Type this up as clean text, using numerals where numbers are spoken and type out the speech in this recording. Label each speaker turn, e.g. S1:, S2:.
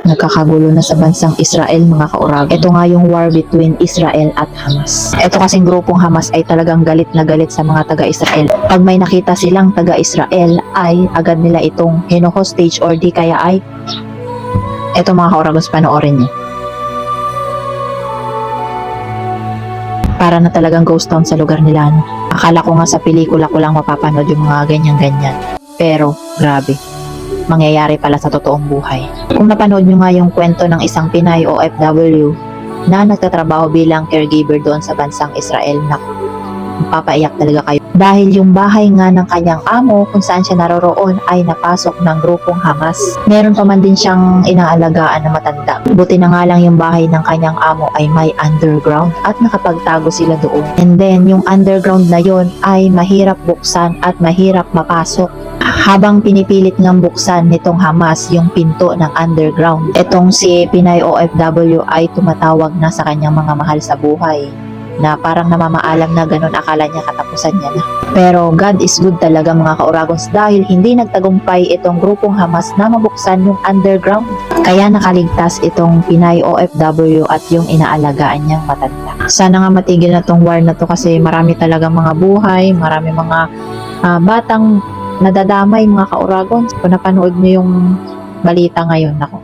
S1: Nagkakagulo na sa bansang Israel mga kaurag. Ito nga yung war between Israel at Hamas. Ito kasing grupong Hamas ay talagang galit na galit sa mga taga-Israel. Pag may nakita silang taga-Israel ay agad nila itong hino-hostage or di kaya ay ito mga kauragos, panoorin niyo. Para na talagang ghost town sa lugar nila. No? Akala ko nga sa pelikula ko lang mapapanood yung mga ganyan-ganyan. Pero, grabe. Mangyayari pala sa totoong buhay. Kung napanood nyo nga yung kwento ng isang Pinay OFW na nagtatrabaho bilang caregiver doon sa bansang Israel, papaiyak talaga kayo. Dahil yung bahay nga ng kanyang amo kung saan siya naroroon ay napasok ng grupong Hamas. Meron pa man din siyang inaalagaan na matanda. Buti na nga lang yung bahay ng kanyang amo ay may underground at nakapagtago sila doon. And then yung underground na yon ay mahirap buksan at mahirap mapasok. Habang pinipilit ngang buksan nitong Hamas yung pinto ng underground, etong si Pinay OFW ay tumatawag na sa kanyang mga mahal sa buhay na parang namamaalam na ganun, akala niya katapusan niya na. Pero God is good talaga mga kauragons, dahil hindi nagtagumpay itong grupong Hamas na mabuksan yung underground. Kaya nakaligtas itong Pinay OFW at yung inaalagaan niyang matanda. Sana nga matigil na tong war na to kasi marami talaga mga buhay, marami mga batang nadadamay mga kauragons. Kung napanood niyo yung balita ngayon, ako,